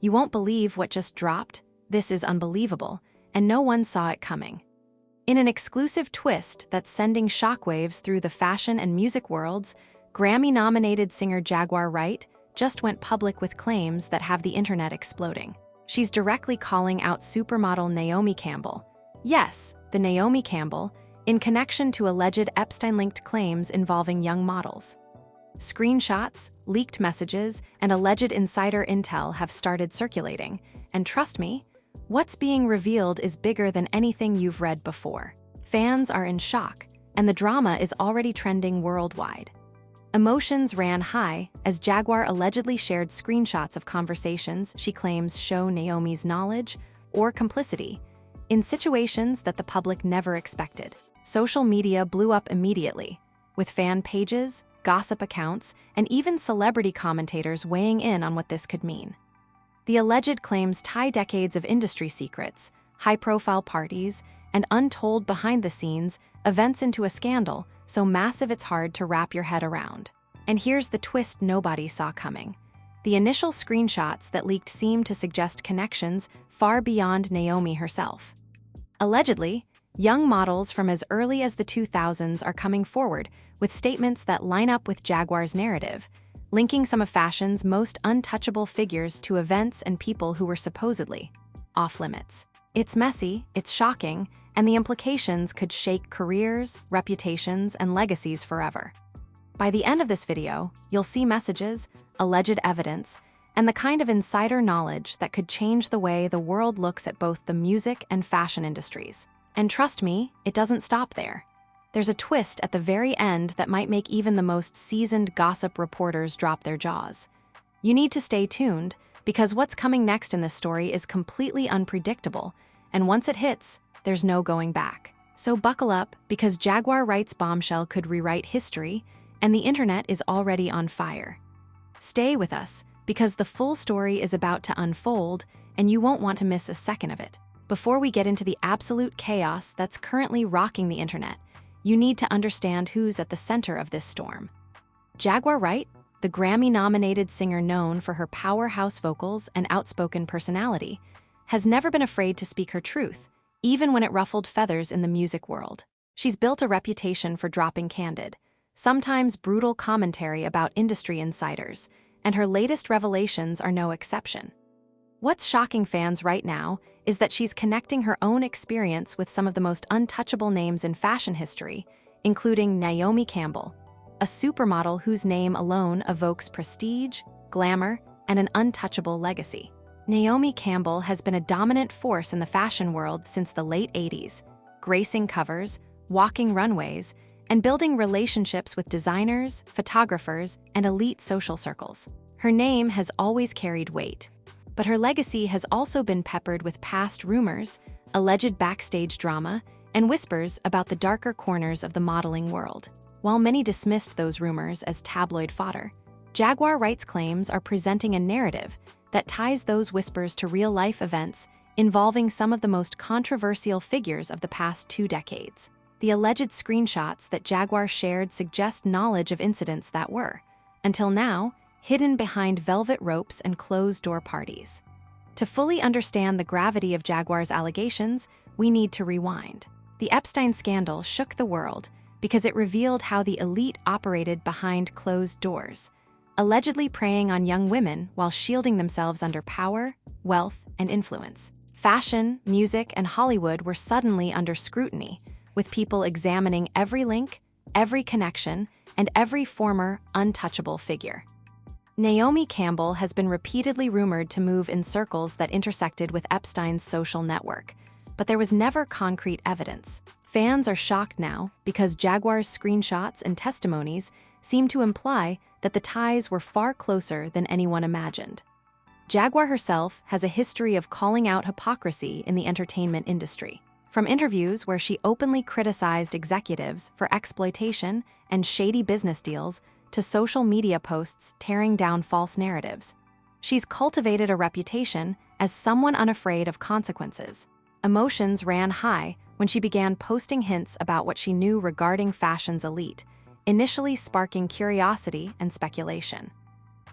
You won't believe what just dropped. This is unbelievable, and no one saw it coming. In an exclusive twist that's sending shockwaves through the fashion and music worlds, Grammy-nominated singer Jaguar Wright just went public with claims that have the internet exploding. She's directly calling out supermodel Naomi Campbell. Yes, the Naomi Campbell, in connection to alleged Epstein-linked claims involving young models. Screenshots, leaked messages, and alleged insider intel have started circulating, and trust me, what's being revealed is bigger than anything you've read before. Fans are in shock, and the drama is already trending worldwide. Emotions ran high as Jaguar allegedly shared screenshots of conversations she claims show Naomi's knowledge or complicity in situations that the public never expected. Social media blew up immediately, with fan pages, gossip accounts, and even celebrity commentators weighing in on what this could mean. The alleged claims tie decades of industry secrets, high-profile parties, and untold behind-the-scenes events into a scandal so massive it's hard to wrap your head around. And here's the twist nobody saw coming. The initial screenshots that leaked seemed to suggest connections far beyond Naomi herself. Allegedly, young models from as early as the 2000s are coming forward with statements that line up with Jaguar's narrative, linking some of fashion's most untouchable figures to events and people who were supposedly off-limits. It's messy, it's shocking, and the implications could shake careers, reputations, and legacies forever. By the end of this video, you'll see messages, alleged evidence, and the kind of insider knowledge that could change the way the world looks at both the music and fashion industries. And trust me, it doesn't stop there. There's a twist at the very end that might make even the most seasoned gossip reporters drop their jaws. You need to stay tuned, because what's coming next in this story is completely unpredictable, and once it hits, there's no going back. So buckle up, because Jaguar Wright's bombshell could rewrite history, and the internet is already on fire. Stay with us, because the full story is about to unfold, and you won't want to miss a second of it. Before we get into the absolute chaos that's currently rocking the internet, you need to understand who's at the center of this storm. Jaguar Wright, the Grammy-nominated singer known for her powerhouse vocals and outspoken personality, has never been afraid to speak her truth, even when it ruffled feathers in the music world. She's built a reputation for dropping candid, sometimes brutal commentary about industry insiders, and her latest revelations are no exception. What's shocking fans right now is that she's connecting her own experience with some of the most untouchable names in fashion history, including Naomi Campbell, a supermodel whose name alone evokes prestige, glamour, and an untouchable legacy. Naomi Campbell has been a dominant force in the fashion world since the late 80s, gracing covers, walking runways, and building relationships with designers, photographers, and elite social circles. Her name has always carried weight, but her legacy has also been peppered with past rumors, alleged backstage drama, and whispers about the darker corners of the modeling world. While many dismissed those rumors as tabloid fodder, Jaguar Wright's claims are presenting a narrative that ties those whispers to real-life events involving some of the most controversial figures of the past 2 decades. The alleged screenshots that Jaguar shared suggest knowledge of incidents that were, until now, hidden behind velvet ropes and closed-door parties. To fully understand the gravity of Jaguar's allegations, we need to rewind. The Epstein scandal shook the world because it revealed how the elite operated behind closed doors, allegedly preying on young women while shielding themselves under power, wealth, and influence. Fashion, music, and Hollywood were suddenly under scrutiny, with people examining every link, every connection, and every former untouchable figure. Naomi Campbell has been repeatedly rumored to move in circles that intersected with Epstein's social network, but there was never concrete evidence. Fans are shocked now because Jaguar's screenshots and testimonies seem to imply that the ties were far closer than anyone imagined. Jaguar herself has a history of calling out hypocrisy in the entertainment industry. From interviews where she openly criticized executives for exploitation and shady business deals to social media posts tearing down false narratives, she's cultivated a reputation as someone unafraid of consequences. Emotions ran high when she began posting hints about what she knew regarding fashion's elite, initially sparking curiosity and speculation.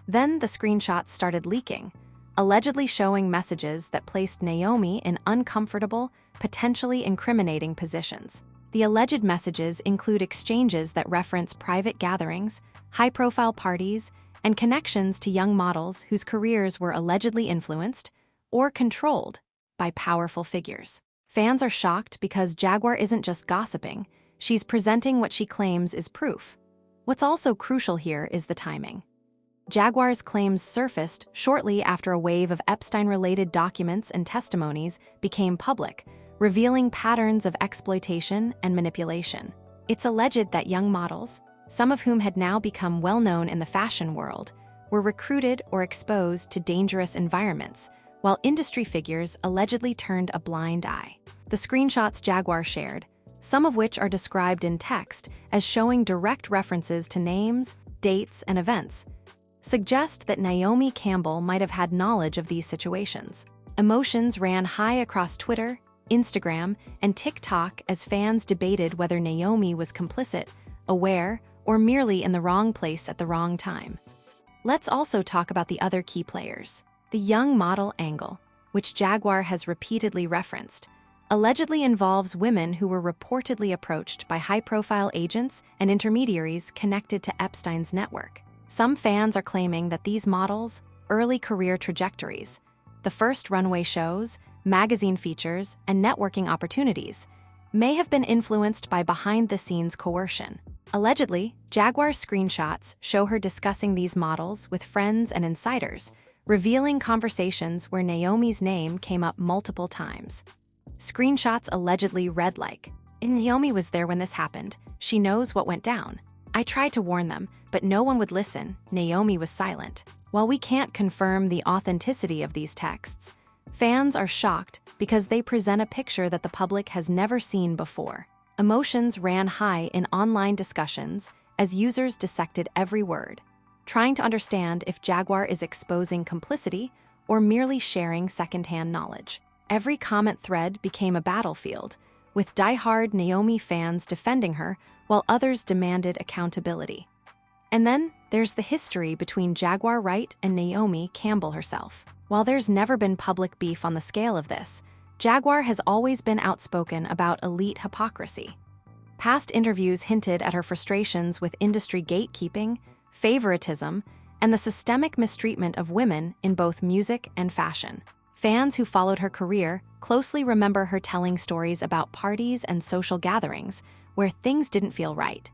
Then the screenshots started leaking, allegedly showing messages that placed Naomi in uncomfortable, potentially incriminating positions. The alleged messages include exchanges that reference private gatherings, high-profile parties, and connections to young models whose careers were allegedly influenced or controlled by powerful figures. Fans are shocked because Jaguar isn't just gossiping, she's presenting what she claims is proof. What's also crucial here is the timing. Jaguar's claims surfaced shortly after a wave of Epstein-related documents and testimonies became public, revealing patterns of exploitation and manipulation. It's alleged that young models, some of whom had now become well-known in the fashion world, were recruited or exposed to dangerous environments, while industry figures allegedly turned a blind eye. The screenshots Jaguar shared, some of which are described in text as showing direct references to names, dates, and events, suggest that Naomi Campbell might have had knowledge of these situations. Emotions ran high across Twitter, Instagram, and TikTok as fans debated whether Naomi was complicit, aware, or merely in the wrong place at the wrong time. Let's also talk about the other key players. The young model angle, which Jaguar has repeatedly referenced, allegedly involves women who were reportedly approached by high-profile agents and intermediaries connected to Epstein's network. Some fans are claiming that these models' early career trajectories, the first runway shows, magazine features, and networking opportunities, may have been influenced by behind-the-scenes coercion. Allegedly, Jaguar's screenshots show her discussing these models with friends and insiders, revealing conversations where Naomi's name came up multiple times. Screenshots allegedly read like, "Naomi was there when this happened. She knows what went down. I tried to warn them, but no one would listen. Naomi was silent." While we can't confirm the authenticity of these texts, fans are shocked because they present a picture that the public has never seen before. Emotions ran high in online discussions as users dissected every word, trying to understand if Jaguar is exposing complicity or merely sharing secondhand knowledge. Every comment thread became a battlefield, with die-hard Naomi fans defending her while others demanded accountability. And then there's the history between Jaguar Wright and Naomi Campbell herself. While there's never been public beef on the scale of this, Jaguar has always been outspoken about elite hypocrisy. Past interviews hinted at her frustrations with industry gatekeeping, favoritism, and the systemic mistreatment of women in both music and fashion. Fans who followed her career closely remember her telling stories about parties and social gatherings where things didn't feel right,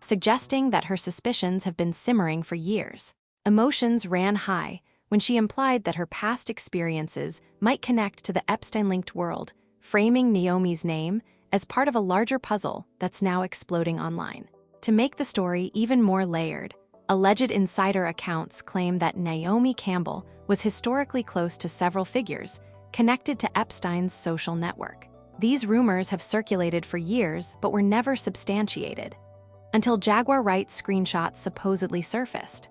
suggesting that her suspicions have been simmering for years. Emotions ran high when she implied that her past experiences might connect to the Epstein-linked world, framing Naomi's name as part of a larger puzzle that's now exploding online. To make the story even more layered, alleged insider accounts claim that Naomi Campbell was historically close to several figures connected to Epstein's social network. These rumors have circulated for years but were never substantiated, until Jaguar Wright's screenshots supposedly surfaced.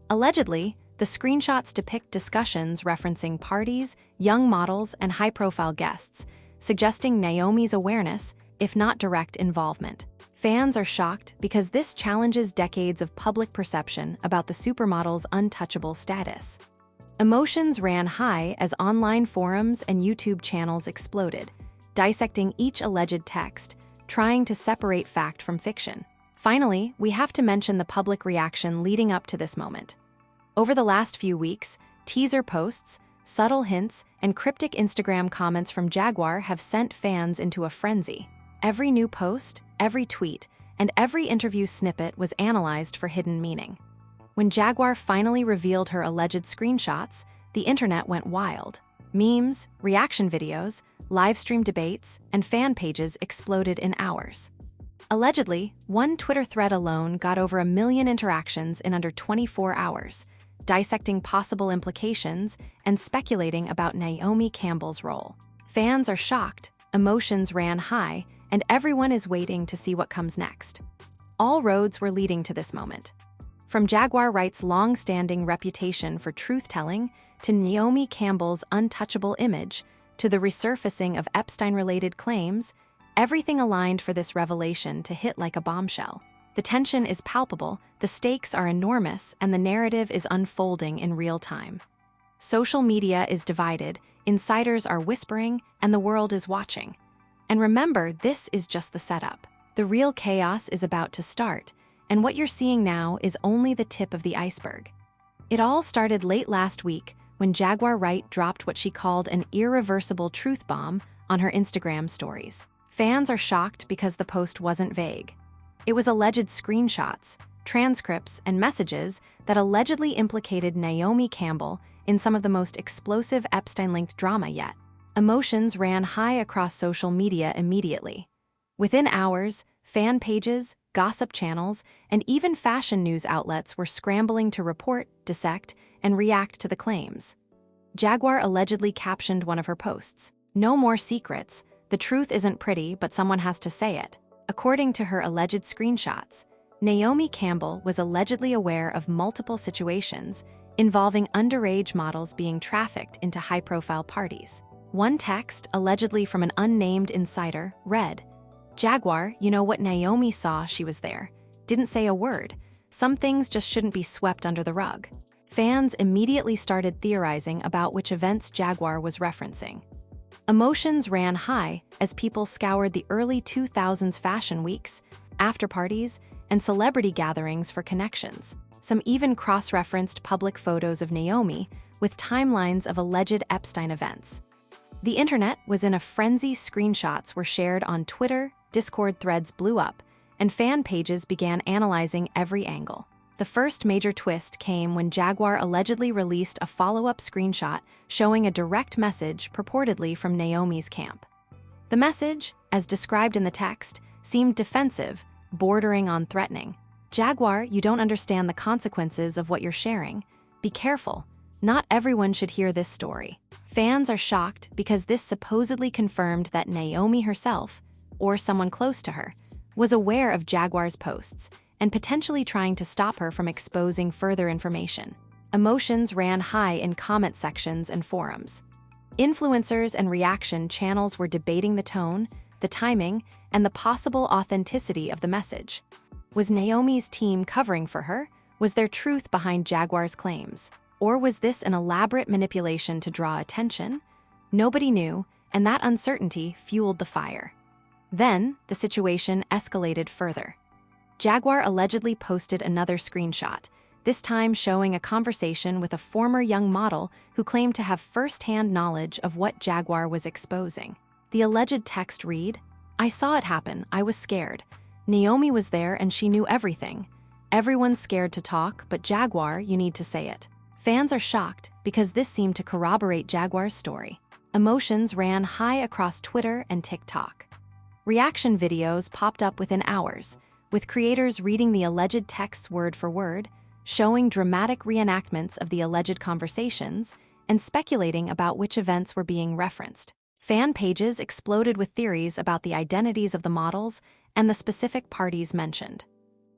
Allegedly, the screenshots depict discussions referencing parties, young models, and high-profile guests, suggesting Naomi's awareness, if not direct involvement. Fans are shocked because this challenges decades of public perception about the supermodel's untouchable status. Emotions ran high as online forums and YouTube channels exploded, dissecting each alleged text, trying to separate fact from fiction. Finally, we have to mention the public reaction leading up to this moment. Over the last few weeks, teaser posts, subtle hints, and cryptic Instagram comments from Jaguar have sent fans into a frenzy. Every new post, every tweet, and every interview snippet was analyzed for hidden meaning. When Jaguar finally revealed her alleged screenshots, the internet went wild. Memes, reaction videos, live-stream debates, and fan pages exploded in hours. Allegedly, one Twitter thread alone got over 1 million interactions in under 24 hours, dissecting possible implications and speculating about Naomi Campbell's role. Fans are shocked, emotions ran high, and everyone is waiting to see what comes next. All roads were leading to this moment. From Jaguar Wright's long-standing reputation for truth-telling, to Naomi Campbell's untouchable image, to the resurfacing of Epstein-related claims, everything aligned for this revelation to hit like a bombshell. The tension is palpable, the stakes are enormous, and the narrative is unfolding in real time. Social media is divided, insiders are whispering, and the world is watching. And remember, this is just the setup. The real chaos is about to start, and what you're seeing now is only the tip of the iceberg. It all started late last week when Jaguar Wright dropped what she called an irreversible truth bomb on her Instagram stories. Fans are shocked because the post wasn't vague. It was alleged screenshots, transcripts, and messages that allegedly implicated Naomi Campbell in some of the most explosive Epstein-linked drama yet. Emotions ran high across social media immediately. Within hours, fan pages, gossip channels, and even fashion news outlets were scrambling to report, dissect, and react to the claims. Jaguar allegedly captioned one of her posts, "No more secrets. The truth isn't pretty, but someone has to say it." According to her alleged screenshots, Naomi Campbell was allegedly aware of multiple situations involving underage models being trafficked into high-profile parties. One text, allegedly from an unnamed insider, read, "Jaguar, you know what Naomi saw, she was there. Didn't say a word. Some things just shouldn't be swept under the rug." Fans immediately started theorizing about which events Jaguar was referencing. Emotions ran high as people scoured the early 2000s fashion weeks, after-parties, and celebrity gatherings for connections. Some even cross-referenced public photos of Naomi with timelines of alleged Epstein events. The internet was in a frenzy. Screenshots were shared on Twitter, Discord threads blew up, and fan pages began analyzing every angle. The first major twist came when Jaguar allegedly released a follow-up screenshot showing a direct message purportedly from Naomi's camp. The message, as described in the text, seemed defensive, bordering on threatening. "Jaguar, you don't understand the consequences of what you're sharing. Be careful. Not everyone should hear this story." Fans are shocked because this supposedly confirmed that Naomi herself, or someone close to her, was aware of Jaguar's posts and potentially trying to stop her from exposing further information. Emotions ran high in comment sections and forums. Influencers and reaction channels were debating the tone, the timing, and the possible authenticity of the message. Was Naomi's team covering for her? Was there truth behind Jaguar's claims? Or was this an elaborate manipulation to draw attention? Nobody knew, and that uncertainty fueled the fire. Then, the situation escalated further. Jaguar allegedly posted another screenshot, this time showing a conversation with a former young model who claimed to have first-hand knowledge of what Jaguar was exposing. The alleged text read, "I saw it happen, I was scared. Naomi was there and she knew everything. Everyone's scared to talk, but Jaguar, you need to say it." Fans are shocked because this seemed to corroborate Jaguar's story. Emotions ran high across Twitter and TikTok. Reaction videos popped up within hours, with creators reading the alleged texts word for word, showing dramatic reenactments of the alleged conversations, and speculating about which events were being referenced. Fan pages exploded with theories about the identities of the models and the specific parties mentioned.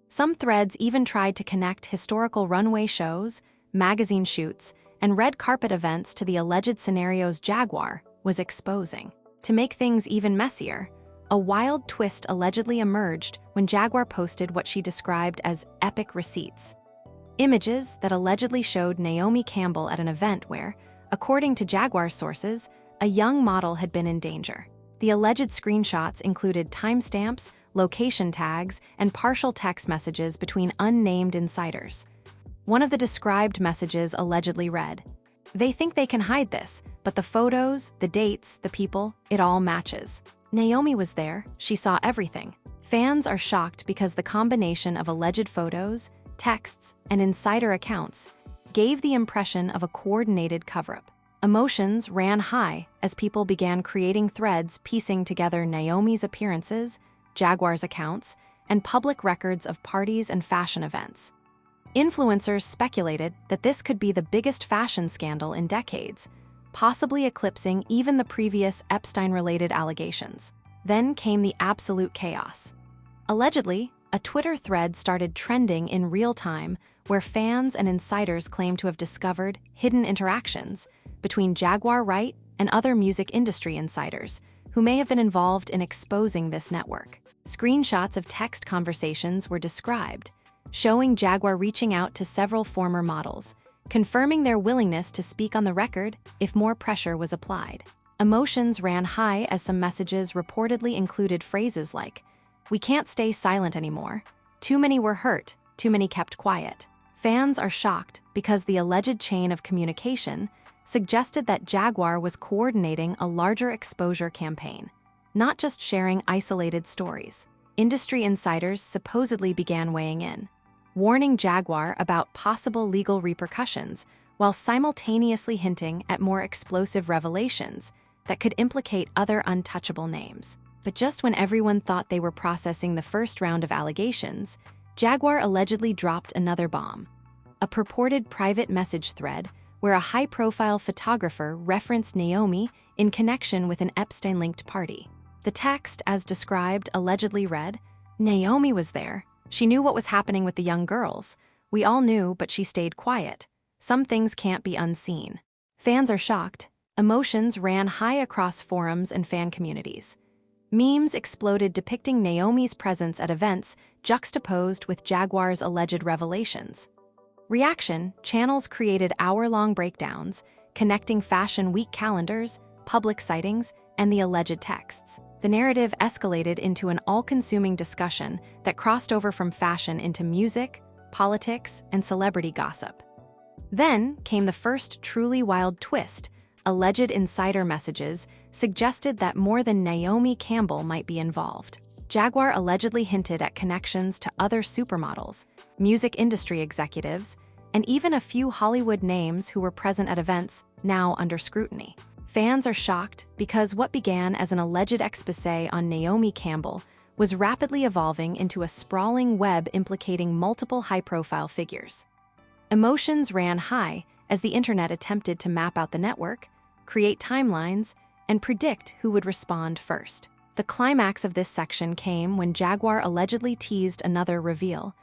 Some threads even tried to connect historical runway shows, magazine shoots, and red carpet events to the alleged scenarios Jaguar was exposing. To make things even messier, a wild twist allegedly emerged when Jaguar posted what she described as epic receipts. Images that allegedly showed Naomi Campbell at an event where, according to Jaguar sources, a young model had been in danger. The alleged screenshots included timestamps, location tags, and partial text messages between unnamed insiders. One of the described messages allegedly read, "They think they can hide this, but the photos, the dates, the people, it all matches. Naomi was there, she saw everything." Fans are shocked because the combination of alleged photos, texts, and insider accounts gave the impression of a coordinated cover-up. Emotions ran high as people began creating threads piecing together Naomi's appearances, Jaguar's accounts, and public records of parties and fashion events. Influencers speculated that this could be the biggest fashion scandal in decades, possibly eclipsing even the previous Epstein-related allegations. Then came the absolute chaos. Allegedly, a Twitter thread started trending in real time where fans and insiders claimed to have discovered hidden interactions between Jaguar Wright and other music industry insiders who may have been involved in exposing this network. Screenshots of text conversations were described, showing Jaguar reaching out to several former models, confirming their willingness to speak on the record if more pressure was applied. Emotions ran high as some messages reportedly included phrases like, "We can't stay silent anymore. Too many were hurt, too many kept quiet." Fans are shocked because the alleged chain of communication suggested that Jaguar was coordinating a larger exposure campaign, not just sharing isolated stories. Industry insiders supposedly began weighing in, warning Jaguar about possible legal repercussions while simultaneously hinting at more explosive revelations that could implicate other untouchable names. But just when everyone thought they were processing the first round of allegations, Jaguar allegedly dropped another bomb. A purported private message thread where a high-profile photographer referenced Naomi in connection with an Epstein-linked party. The text, as described, allegedly read, "Naomi was there. She knew what was happening with the young girls. We all knew, but she stayed quiet. Some things can't be unseen." Fans are shocked. Emotions ran high across forums and fan communities. Memes exploded depicting Naomi's presence at events juxtaposed with Jaguar's alleged revelations. Reaction channels created hour-long breakdowns connecting Fashion Week calendars, public sightings, and the alleged texts. The narrative escalated into an all-consuming discussion that crossed over from fashion into music, politics, and celebrity gossip. Then came the first truly wild twist. Alleged insider messages suggested that more than Naomi Campbell might be involved. Jaguar allegedly hinted at connections to other supermodels, music industry executives, and even a few Hollywood names who were present at events now under scrutiny. Fans are shocked because what began as an alleged exposé on Naomi Campbell was rapidly evolving into a sprawling web implicating multiple high-profile figures. Emotions ran high as the internet attempted to map out the network, create timelines, and predict who would respond first. The climax of this section came when Jaguar allegedly teased another reveal.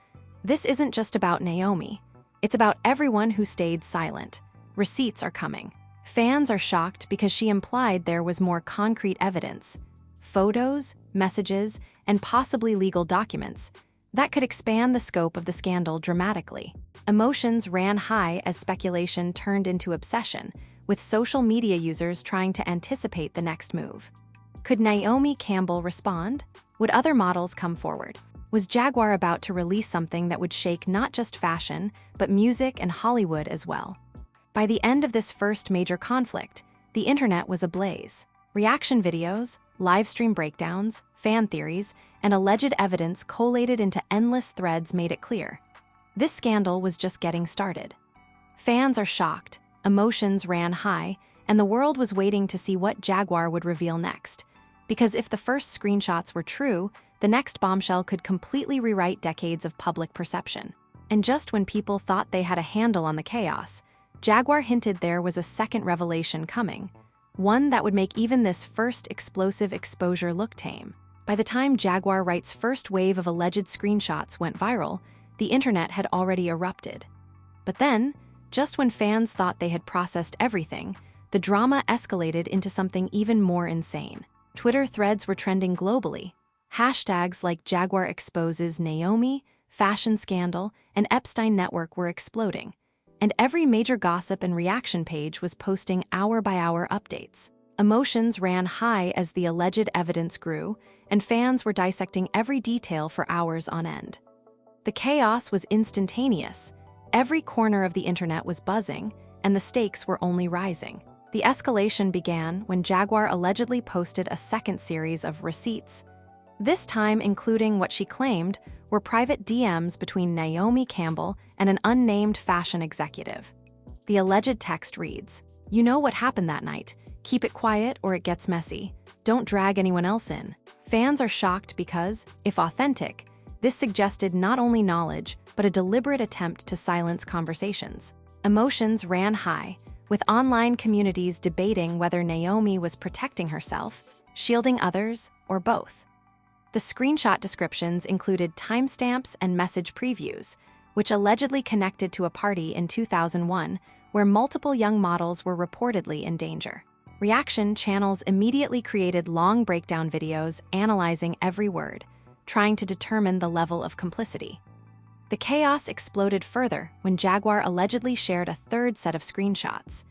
"This isn't just about Naomi. It's about everyone who stayed silent. Receipts are coming." Fans are shocked because she implied there was more concrete evidence, photos, messages, and possibly legal documents, that could expand the scope of the scandal dramatically. Emotions ran high as speculation turned into obsession, with social media users trying to anticipate the next move. Could Naomi Campbell respond? Would other models come forward? Was Jaguar about to release something that would shake not just fashion, but music and Hollywood as well? By the end of this first major conflict, the internet was ablaze. Reaction videos, live-stream breakdowns, fan theories, and alleged evidence collated into endless threads made it clear. This scandal was just getting started. Fans are shocked, emotions ran high, and the world was waiting to see what Jaguar would reveal next. Because if the first screenshots were true, the next bombshell could completely rewrite decades of public perception. And just when people thought they had a handle on the chaos, Jaguar hinted there was a second revelation coming, one that would make even this first explosive exposure look tame. By the time Jaguar Wright's first wave of alleged screenshots went viral, the internet had already erupted. But then, just when fans thought they had processed everything, the drama escalated into something even more insane. Twitter threads were trending globally. Hashtags like Jaguar exposes Naomi, fashion scandal, and Epstein network were exploding. And every major gossip and reaction page was posting hour-by-hour updates. Emotions ran high as the alleged evidence grew, and fans were dissecting every detail for hours on end. The chaos was instantaneous. Every corner of the internet was buzzing, and the stakes were only rising. The escalation began when Jaguar allegedly posted a second series of receipts, this time including what she claimed were private DMs between Naomi Campbell and an unnamed fashion executive. The alleged text reads, "You know what happened that night. Keep it quiet or it gets messy. Don't drag anyone else in." Fans are shocked because, if authentic, this suggested not only knowledge, but a deliberate attempt to silence conversations. Emotions ran high, with online communities debating whether Naomi was protecting herself, shielding others, or both. The screenshot descriptions included timestamps and message previews, which allegedly connected to a party in 2001 where multiple young models were reportedly in danger. Reaction channels immediately created long breakdown videos analyzing every word, trying to determine the level of complicity. The chaos exploded further when Jaguar allegedly shared a third set of screenshots.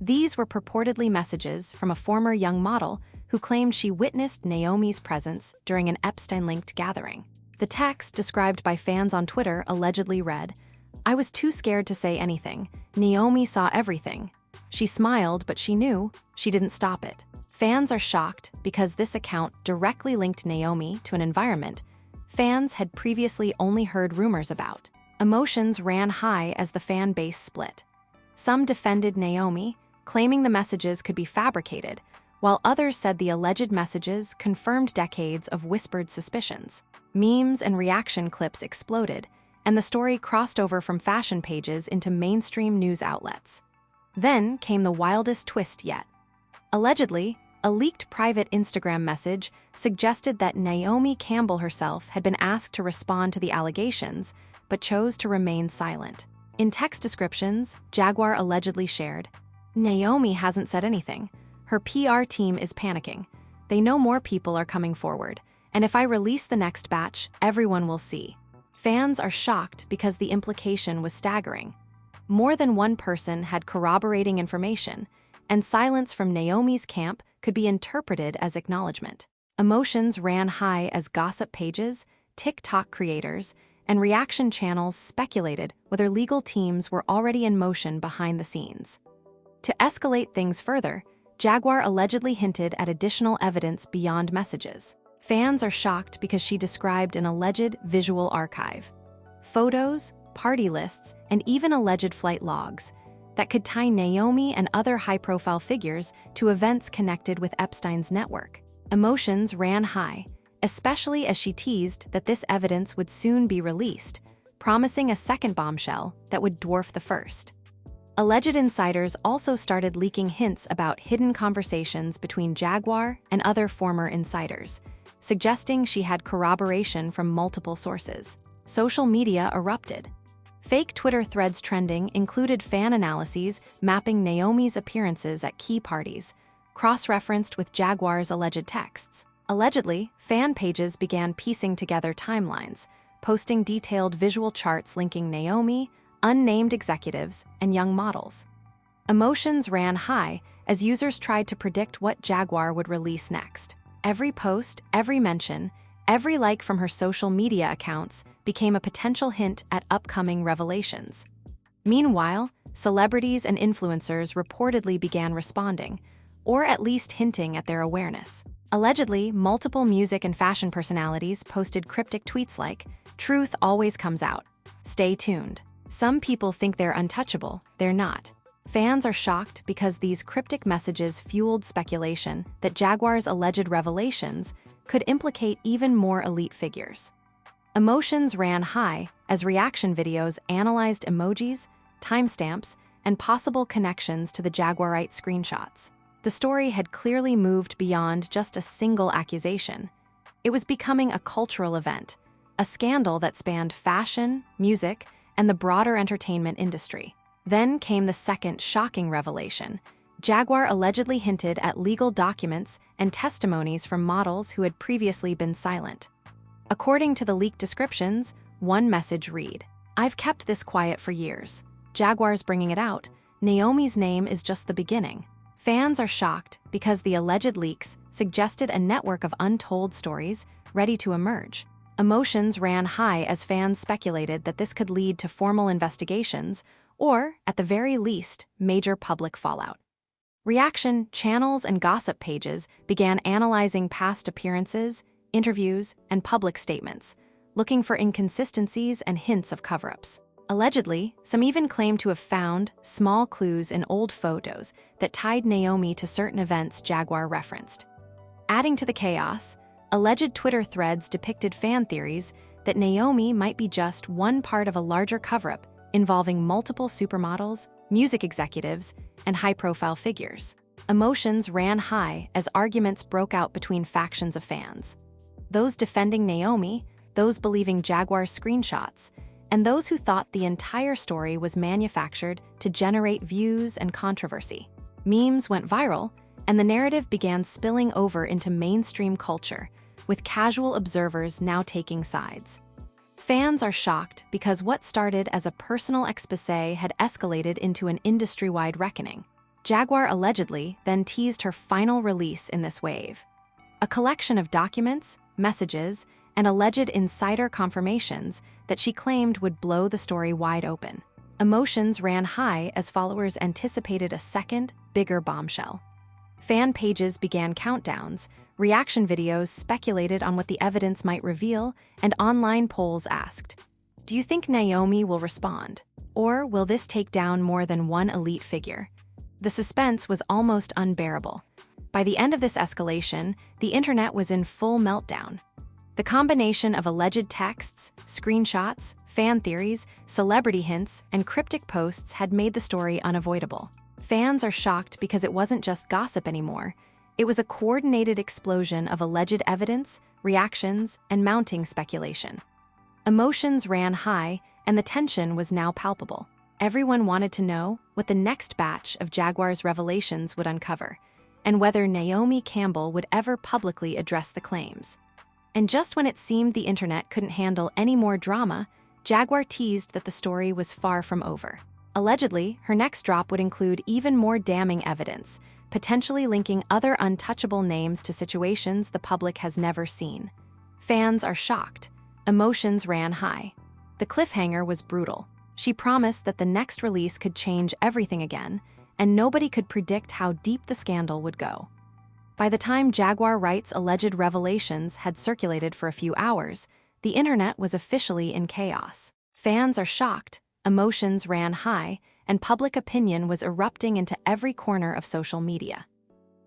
These were purportedly messages from a former young model who claimed she witnessed Naomi's presence during an Epstein-linked gathering. The text, described by fans on Twitter, allegedly read, "I was too scared to say anything. Naomi saw everything. She smiled, but she knew. She didn't stop it." Fans are shocked because this account directly linked Naomi to an environment fans had previously only heard rumors about. Emotions ran high as the fan base split. Some defended Naomi, claiming the messages could be fabricated, while others said the alleged messages confirmed decades of whispered suspicions. Memes and reaction clips exploded, and the story crossed over from fashion pages into mainstream news outlets. Then came the wildest twist yet. Allegedly, a leaked private Instagram message suggested that Naomi Campbell herself had been asked to respond to the allegations, but chose to remain silent. In text descriptions, Jaguar allegedly shared, "Naomi hasn't said anything. Her PR team is panicking. They know more people are coming forward, and if I release the next batch, everyone will see." Fans are shocked because the implication was staggering. More than one person had corroborating information, and silence from Naomi's camp could be interpreted as acknowledgement. Emotions ran high as gossip pages, TikTok creators, and reaction channels speculated whether legal teams were already in motion behind the scenes. To escalate things further, Jaguar allegedly hinted at additional evidence beyond messages. Fans are shocked because she described an alleged visual archive. Photos, party lists, and even alleged flight logs that could tie Naomi and other high-profile figures to events connected with Epstein's network. Emotions ran high, especially as she teased that this evidence would soon be released, promising a second bombshell that would dwarf the first. Alleged insiders also started leaking hints about hidden conversations between Jaguar and other former insiders, suggesting she had corroboration from multiple sources. Social media erupted. Fake Twitter threads trending included fan analyses mapping Naomi's appearances at key parties, cross-referenced with Jaguar's alleged texts. Allegedly, fan pages began piecing together timelines, posting detailed visual charts linking Naomi, unnamed executives, and young models. Emotions ran high as users tried to predict what Jaguar would release next. Every post, every mention, every like from her social media accounts became a potential hint at upcoming revelations. Meanwhile, celebrities and influencers reportedly began responding, or at least hinting at their awareness. Allegedly, multiple music and fashion personalities posted cryptic tweets like, "Truth always comes out. Stay tuned." Some people think they're untouchable. They're not. Fans are shocked because these cryptic messages fueled speculation that Jaguar's alleged revelations could implicate even more elite figures. Emotions ran high as reaction videos analyzed emojis, timestamps, and possible connections to the Jaguar Wright screenshots. The story had clearly moved beyond just a single accusation. It was becoming a cultural event, a scandal that spanned fashion, music, and the broader entertainment industry. Then came the second shocking revelation. Jaguar allegedly hinted at legal documents and testimonies from models who had previously been silent. According to the leaked descriptions, one message read, "I've kept this quiet for years. Jaguar's bringing it out. Naomi's name is just the beginning." Fans are shocked because the alleged leaks suggested a network of untold stories ready to emerge. Emotions ran high as fans speculated that this could lead to formal investigations or, at the very least, major public fallout. Reaction channels and gossip pages began analyzing past appearances, interviews, and public statements, looking for inconsistencies and hints of cover-ups. Allegedly, some even claimed to have found small clues in old photos that tied Naomi to certain events Jaguar referenced. Adding to the chaos, alleged Twitter threads depicted fan theories that Naomi might be just one part of a larger cover-up involving multiple supermodels, music executives, and high-profile figures. Emotions ran high as arguments broke out between factions of fans. Those defending Naomi, those believing Jaguar's screenshots, and those who thought the entire story was manufactured to generate views and controversy. Memes went viral, and the narrative began spilling over into mainstream culture, with casual observers now taking sides. Fans are shocked because what started as a personal exposé had escalated into an industry-wide reckoning. Jaguar allegedly then teased her final release in this wave. A collection of documents, messages, and alleged insider confirmations that she claimed would blow the story wide open. Emotions ran high as followers anticipated a second, bigger bombshell. Fan pages began countdowns, reaction videos speculated on what the evidence might reveal, and online polls asked, "Do you think Naomi will respond? Or will this take down more than one elite figure?" The suspense was almost unbearable. By the end of this escalation, the internet was in full meltdown. The combination of alleged texts, screenshots, fan theories, celebrity hints, and cryptic posts had made the story unavoidable. Fans are shocked because it wasn't just gossip anymore. It was a coordinated explosion of alleged evidence, reactions, and mounting speculation. Emotions ran high, and the tension was now palpable. Everyone wanted to know what the next batch of Jaguar's revelations would uncover, and whether Naomi Campbell would ever publicly address the claims. And just when it seemed the internet couldn't handle any more drama, Jaguar teased that the story was far from over. Allegedly, her next drop would include even more damning evidence, potentially linking other untouchable names to situations the public has never seen. Fans are shocked. Emotions ran high. The cliffhanger was brutal. She promised that the next release could change everything again, and nobody could predict how deep the scandal would go. By the time Jaguar Wright's alleged revelations had circulated for a few hours, the internet was officially in chaos. Fans are shocked, emotions ran high, and public opinion was erupting into every corner of social media.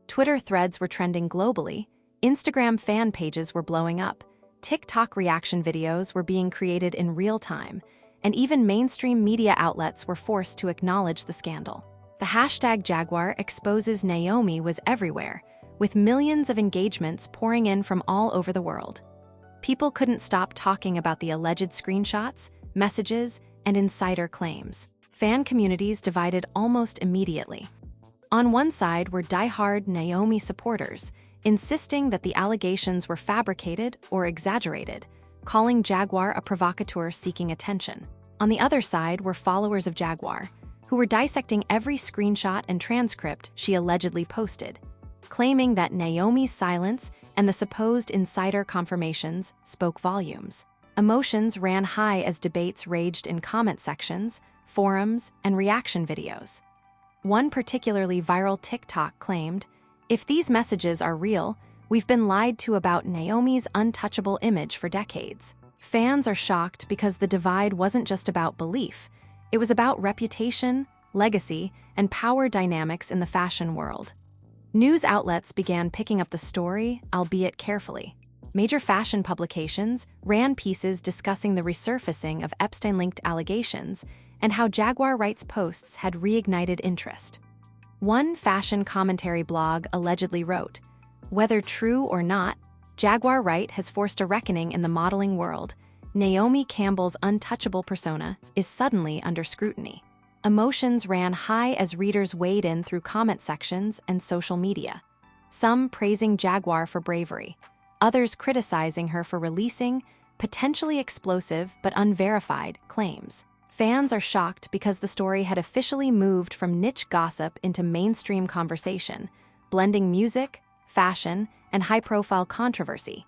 Twitter threads were trending globally, Instagram fan pages were blowing up, TikTok reaction videos were being created in real time, and even mainstream media outlets were forced to acknowledge the scandal. The hashtag Jaguar exposes Naomi was everywhere, with millions of engagements pouring in from all over the world. People couldn't stop talking about the alleged screenshots, messages, and insider claims. Fan communities divided almost immediately. On one side were die-hard Naomi supporters, insisting that the allegations were fabricated or exaggerated, calling Jaguar a provocateur seeking attention. On the other side were followers of Jaguar, who were dissecting every screenshot and transcript she allegedly posted, claiming that Naomi's silence and the supposed insider confirmations spoke volumes. Emotions ran high as debates raged in comment sections, forums, and reaction videos. One particularly viral TikTok claimed, "If these messages are real, we've been lied to about Naomi's untouchable image for decades." Fans are shocked because the divide wasn't just about belief. It was about reputation, legacy, and power dynamics in the fashion world. News outlets began picking up the story, albeit carefully. Major fashion publications ran pieces discussing the resurfacing of Epstein-linked allegations and how Jaguar Wright's posts had reignited interest. One fashion commentary blog allegedly wrote, "Whether true or not, Jaguar Wright has forced a reckoning in the modeling world. Naomi Campbell's untouchable persona is suddenly under scrutiny." Emotions ran high as readers weighed in through comment sections and social media. Some praising Jaguar for bravery, others criticizing her for releasing potentially explosive but unverified claims. Fans are shocked because the story had officially moved from niche gossip into mainstream conversation, blending music, fashion, and high-profile controversy.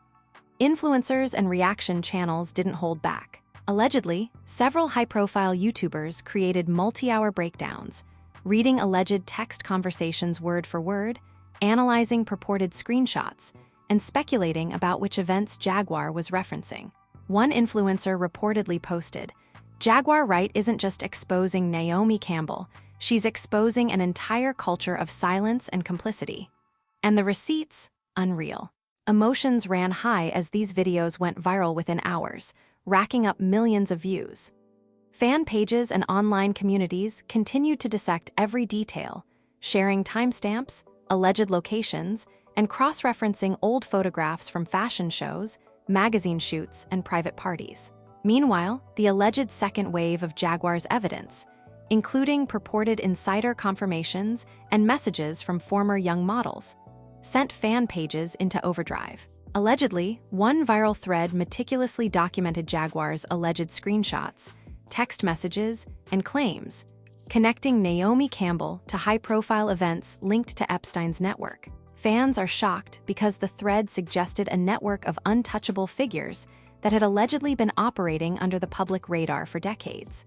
Influencers and reaction channels didn't hold back. Allegedly, several high-profile YouTubers created multi-hour breakdowns, reading alleged text conversations word for word, analyzing purported screenshots, and speculating about which events Jaguar was referencing. One influencer reportedly posted, "Jaguar Wright isn't just exposing Naomi Campbell, she's exposing an entire culture of silence and complicity." And the receipts? Unreal. Emotions ran high as these videos went viral within hours, racking up millions of views. Fan pages and online communities continued to dissect every detail, sharing timestamps, alleged locations, and cross-referencing old photographs from fashion shows, magazine shoots, and private parties. Meanwhile, the alleged second wave of Jaguar's evidence, including purported insider confirmations and messages from former young models, sent fan pages into overdrive. Allegedly, one viral thread meticulously documented Jaguar's alleged screenshots, text messages, and claims, connecting Naomi Campbell to high-profile events linked to Epstein's network. Fans are shocked because the thread suggested a network of untouchable figures that had allegedly been operating under the public radar for decades.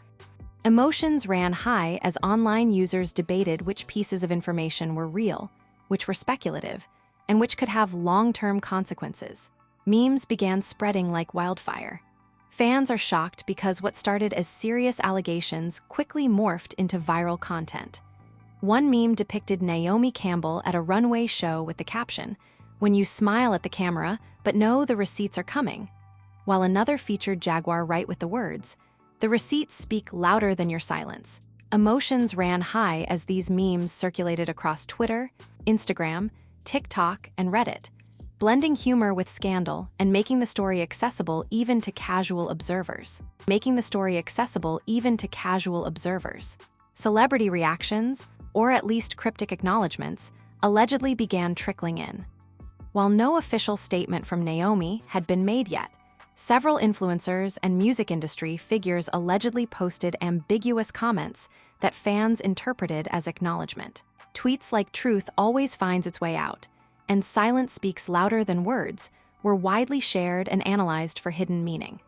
Emotions ran high as online users debated which pieces of information were real, which were speculative, and which could have long-term consequences. Memes began spreading like wildfire. Fans are shocked because what started as serious allegations quickly morphed into viral content. One meme depicted Naomi Campbell at a runway show with the caption, "When you smile at the camera, but know the receipts are coming," while another featured Jaguar Wright with the words, "The receipts speak louder than your silence." Emotions ran high as these memes circulated across Twitter, Instagram, TikTok, and Reddit, blending humor with scandal and making the story accessible even to casual observers. Celebrity reactions, or at least cryptic acknowledgments, allegedly began trickling in. While no official statement from Naomi had been made yet, several influencers and music industry figures allegedly posted ambiguous comments that fans interpreted as acknowledgement. Tweets like "Truth always finds its way out," and "Silence speaks louder than words" were widely shared and analyzed for hidden meaning.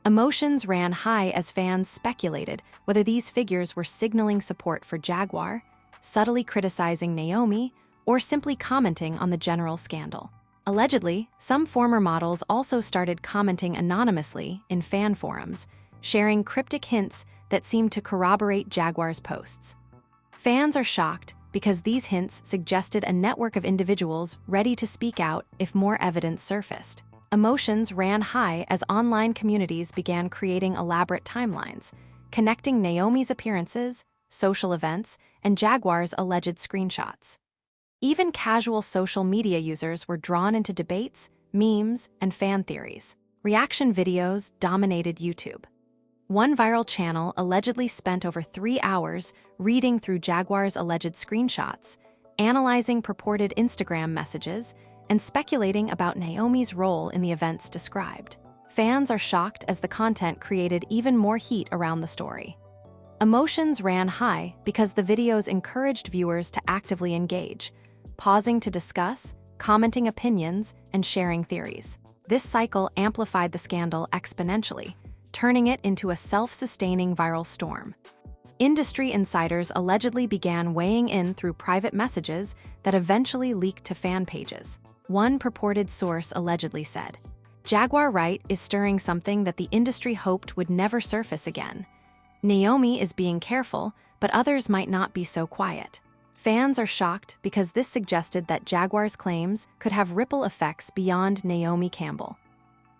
Emotions ran high as fans speculated whether these figures were signaling support for Jaguar, subtly criticizing Naomi, or simply commenting on the general scandal. Allegedly, some former models also started commenting anonymously in fan forums, sharing cryptic hints that seemed to corroborate Jaguar's posts. Fans are shocked because these hints suggested a network of individuals ready to speak out if more evidence surfaced. Emotions ran high as online communities began creating elaborate timelines, connecting Naomi's appearances, social events, and Jaguar's alleged screenshots. Even casual social media users were drawn into debates, memes, and fan theories. Reaction videos dominated YouTube. One viral channel allegedly spent over 3 hours reading through Jaguar's alleged screenshots, analyzing purported Instagram messages, and speculating about Naomi's role in the events described. Fans are shocked as the content created even more heat around the story. Emotions ran high because the videos encouraged viewers to actively engage, pausing to discuss, commenting opinions, and sharing theories. This cycle amplified the scandal exponentially, turning it into a self-sustaining viral storm. Industry insiders allegedly began weighing in through private messages that eventually leaked to fan pages. One purported source allegedly said, "Jaguar Wright is stirring something that the industry hoped would never surface again. Naomi is being careful, but others might not be so quiet." Fans are shocked because this suggested that Jaguar's claims could have ripple effects beyond Naomi Campbell.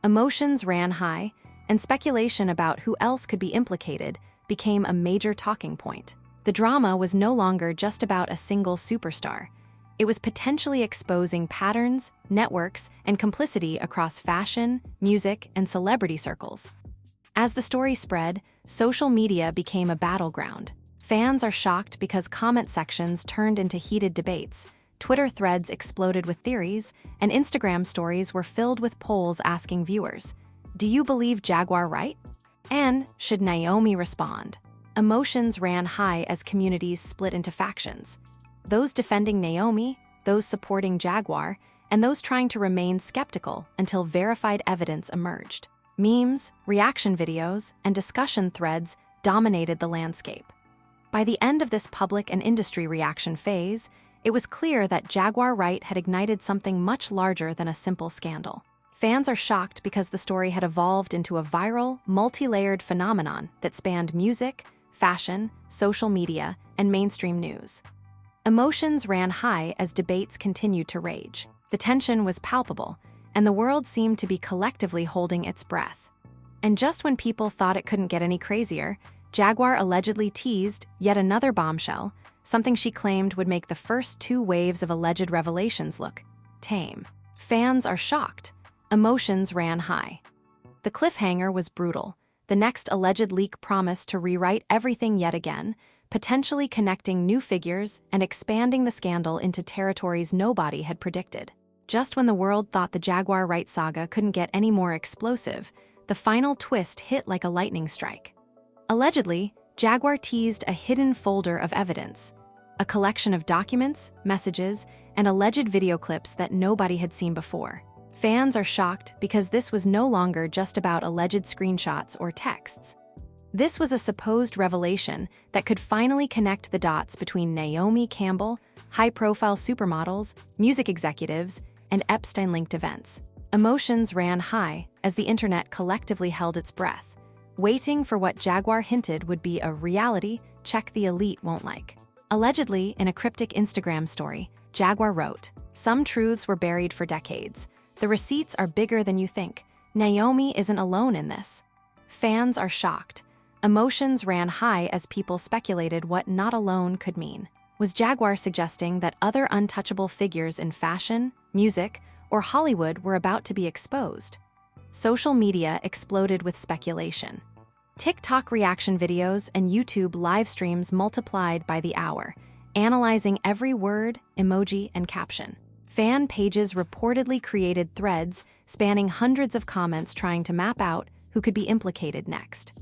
Emotions ran high, and speculation about who else could be implicated became a major talking point. The drama was no longer just about a single superstar. It was potentially exposing patterns, networks, and complicity across fashion, music, and celebrity circles. As the story spread, social media became a battleground. Fans are shocked because comment sections turned into heated debates, Twitter threads exploded with theories, and Instagram stories were filled with polls asking viewers, "Do you believe Jaguar Wright?" And "Should Naomi respond?" Emotions ran high as communities split into factions. Those defending Naomi, those supporting Jaguar, and those trying to remain skeptical until verified evidence emerged. Memes, reaction videos, and discussion threads dominated the landscape. By the end of this public and industry reaction phase, it was clear that Jaguar Wright had ignited something much larger than a simple scandal. Fans are shocked because the story had evolved into a viral, multi-layered phenomenon that spanned music, fashion, social media, and mainstream news. Emotions ran high as debates continued to rage. The tension was palpable, and the world seemed to be collectively holding its breath. And just when people thought it couldn't get any crazier, Jaguar allegedly teased yet another bombshell, something she claimed would make the first 2 waves of alleged revelations look tame. Fans are shocked. Emotions ran high. The cliffhanger was brutal. The next alleged leak promised to rewrite everything yet again, potentially connecting new figures and expanding the scandal into territories nobody had predicted. Just when the world thought the Jaguar Wright saga couldn't get any more explosive, the final twist hit like a lightning strike. Allegedly, Jaguar teased a hidden folder of evidence, a collection of documents, messages, and alleged video clips that nobody had seen before. Fans are shocked because this was no longer just about alleged screenshots or texts. This was a supposed revelation that could finally connect the dots between Naomi Campbell, high-profile supermodels, music executives, and Epstein-linked events. Emotions ran high as the internet collectively held its breath, waiting for what Jaguar hinted would be a reality check the elite won't like. Allegedly, in a cryptic Instagram story, Jaguar wrote, "Some truths were buried for decades. The receipts are bigger than you think. Naomi isn't alone in this." Fans are shocked. Emotions ran high as people speculated what "not alone" could mean. Was Jaguar suggesting that other untouchable figures in fashion, music, or Hollywood were about to be exposed? Social media exploded with speculation. TikTok reaction videos and YouTube live streams multiplied by the hour, analyzing every word, emoji, and caption. Fan pages reportedly created threads spanning hundreds of comments trying to map out who could be implicated next.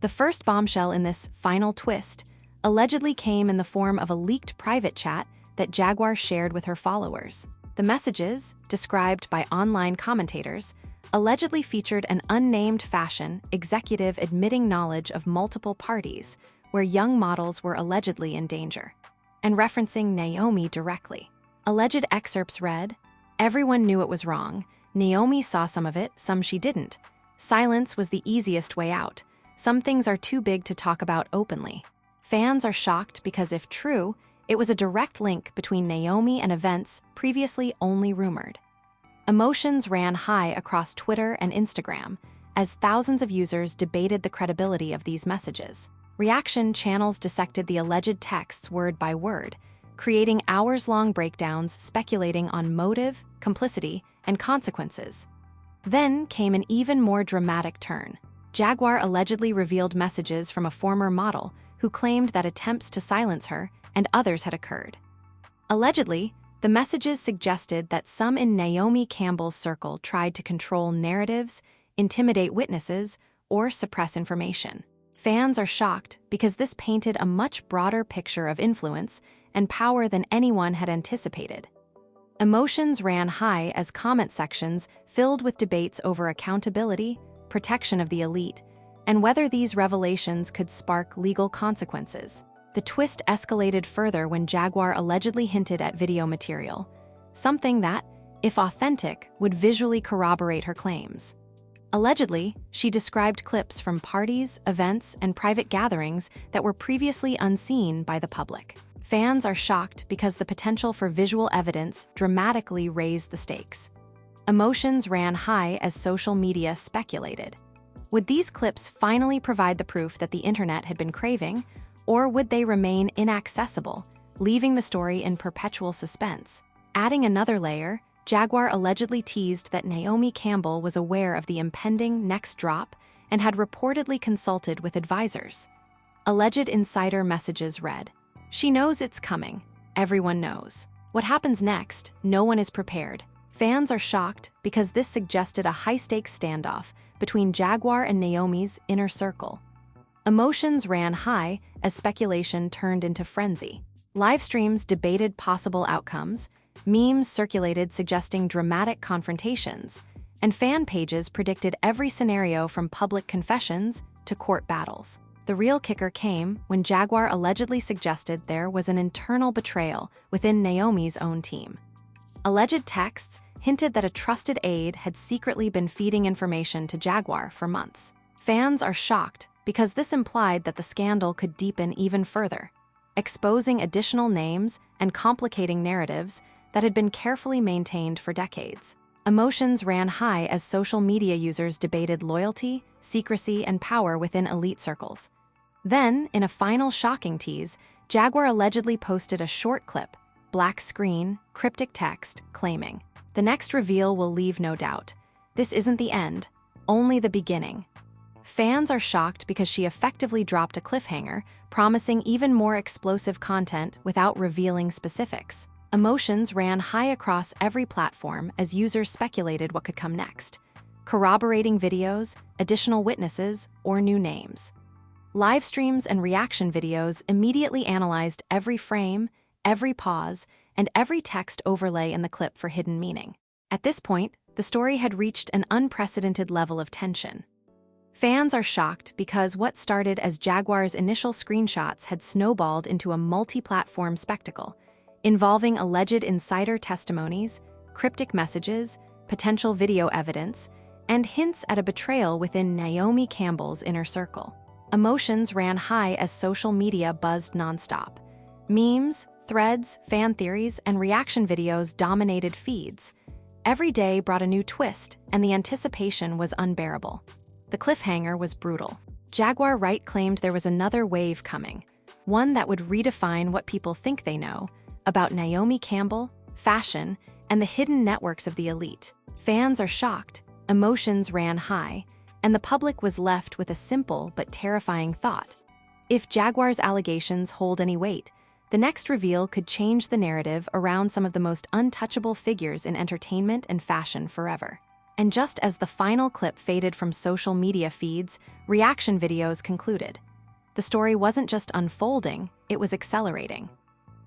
The first bombshell in this final twist allegedly came in the form of a leaked private chat that Jaguar shared with her followers. The messages, described by online commentators, allegedly featured an unnamed fashion executive admitting knowledge of multiple parties where young models were allegedly in danger, and referencing Naomi directly. Alleged excerpts read, "Everyone knew it was wrong. Naomi saw some of it, some she didn't. Silence was the easiest way out. Some things are too big to talk about openly." Fans are shocked because if true, it was a direct link between Naomi and events previously only rumored. Emotions ran high across Twitter and Instagram as thousands of users debated the credibility of these messages. Reaction channels dissected the alleged texts word by word, creating hours-long breakdowns speculating on motive, complicity, and consequences. Then came an even more dramatic turn. Jaguar allegedly revealed messages from a former model who claimed that attempts to silence her and others had occurred. Allegedly, the messages suggested that some in Naomi Campbell's circle tried to control narratives, intimidate witnesses, or suppress information. Fans are shocked because this painted a much broader picture of influence and power than anyone had anticipated. Emotions ran high as comment sections filled with debates over accountability, protection of the elite, and whether these revelations could spark legal consequences. The twist escalated further when Jaguar allegedly hinted at video material, something that, if authentic, would visually corroborate her claims. Allegedly, she described clips from parties, events, and private gatherings that were previously unseen by the public. Fans are shocked because the potential for visual evidence dramatically raised the stakes. Emotions ran high as social media speculated. Would these clips finally provide the proof that the internet had been craving, or would they remain inaccessible, leaving the story in perpetual suspense? Adding another layer, Jaguar allegedly teased that Naomi Campbell was aware of the impending next drop and had reportedly consulted with advisors. Alleged insider messages read, "She knows it's coming. Everyone knows. What happens next, no one is prepared." Fans are shocked because this suggested a high-stakes standoff between Jaguar and Naomi's inner circle. Emotions ran high as speculation turned into frenzy. Live streams debated possible outcomes, memes circulated suggesting dramatic confrontations, and fan pages predicted every scenario from public confessions to court battles. The real kicker came when Jaguar allegedly suggested there was an internal betrayal within Naomi's own team. Alleged texts hinted that a trusted aide had secretly been feeding information to Jaguar for months. Fans are shocked because this implied that the scandal could deepen even further, exposing additional names and complicating narratives that had been carefully maintained for decades. Emotions ran high as social media users debated loyalty, secrecy, and power within elite circles. Then, in a final shocking tease, Jaguar allegedly posted a short clip, black screen, cryptic text, claiming, "The next reveal will leave no doubt. This isn't the end, only the beginning." Fans are shocked because she effectively dropped a cliffhanger, promising even more explosive content without revealing specifics. Emotions ran high across every platform as users speculated what could come next. Corroborating videos, additional witnesses, or new names. Live streams and reaction videos immediately analyzed every frame, every pause, and every text overlay in the clip for hidden meaning. At this point, the story had reached an unprecedented level of tension. Fans are shocked because what started as Jaguar's initial screenshots had snowballed into a multi-platform spectacle, involving alleged insider testimonies, cryptic messages, potential video evidence, and hints at a betrayal within Naomi Campbell's inner circle. Emotions ran high as social media buzzed nonstop. Memes, threads, fan theories, and reaction videos dominated feeds. Every day brought a new twist, and the anticipation was unbearable. The cliffhanger was brutal. Jaguar Wright claimed there was another wave coming, one that would redefine what people think they know about Naomi Campbell, fashion, and the hidden networks of the elite. Fans are shocked, emotions ran high, and the public was left with a simple but terrifying thought. If Jaguar's allegations hold any weight, the next reveal could change the narrative around some of the most untouchable figures in entertainment and fashion forever. And just as the final clip faded from social media feeds, reaction videos concluded. The story wasn't just unfolding, it was accelerating.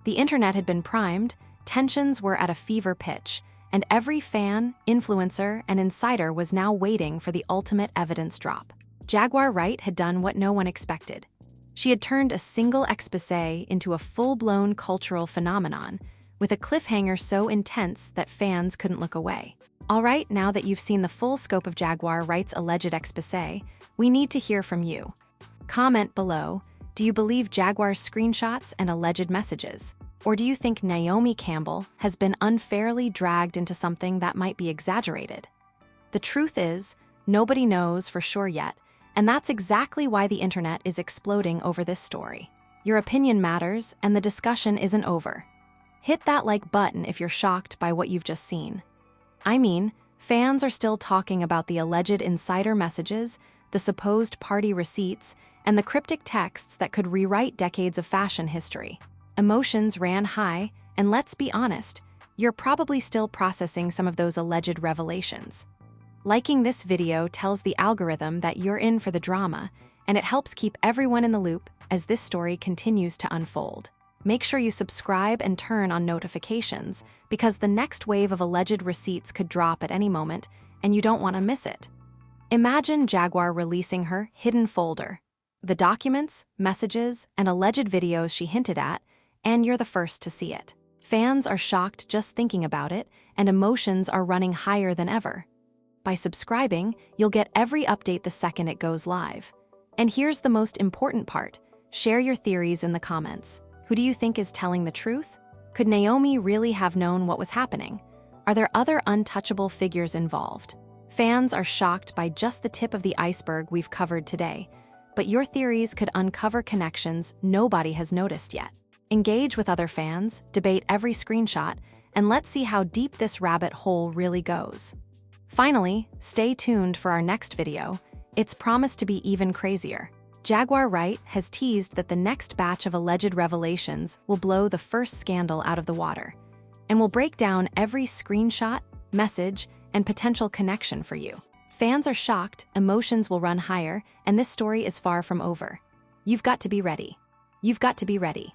The internet had been primed, tensions were at a fever pitch, and every fan, influencer, and insider was now waiting for the ultimate evidence drop. Jaguar Wright had done what no one expected. She had turned a single exposé into a full-blown cultural phenomenon, with a cliffhanger so intense that fans couldn't look away. All right, now that you've seen the full scope of Jaguar Wright's alleged exposé, we need to hear from you. Comment below, do you believe Jaguar's screenshots and alleged messages? Or do you think Naomi Campbell has been unfairly dragged into something that might be exaggerated? The truth is, nobody knows for sure yet, and that's exactly why the internet is exploding over this story. Your opinion matters, and the discussion isn't over. Hit that like button if you're shocked by what you've just seen. I mean, fans are still talking about the alleged insider messages, the supposed party receipts, and the cryptic texts that could rewrite decades of fashion history. Emotions ran high, and let's be honest, you're probably still processing some of those alleged revelations. Liking this video tells the algorithm that you're in for the drama, and it helps keep everyone in the loop as this story continues to unfold. Make sure you subscribe and turn on notifications, because the next wave of alleged receipts could drop at any moment, and you don't want to miss it. Imagine Jaguar releasing her hidden folder, the documents, messages, and alleged videos she hinted at, and you're the first to see it. Fans are shocked just thinking about it, and emotions are running higher than ever. By subscribing, you'll get every update the second it goes live. And here's the most important part: share your theories in the comments. Who do you think is telling the truth? Could Naomi really have known what was happening? Are there other untouchable figures involved? Fans are shocked by just the tip of the iceberg we've covered today, but your theories could uncover connections nobody has noticed yet. Engage with other fans, debate every screenshot, and let's see how deep this rabbit hole really goes. Finally, stay tuned for our next video. It's promised to be even crazier. Jaguar Wright has teased that the next batch of alleged revelations will blow the first scandal out of the water, and will break down every screenshot, message, and potential connection for you. Fans are shocked, emotions will run higher, and this story is far from over. You've got to be ready. You've got to be ready.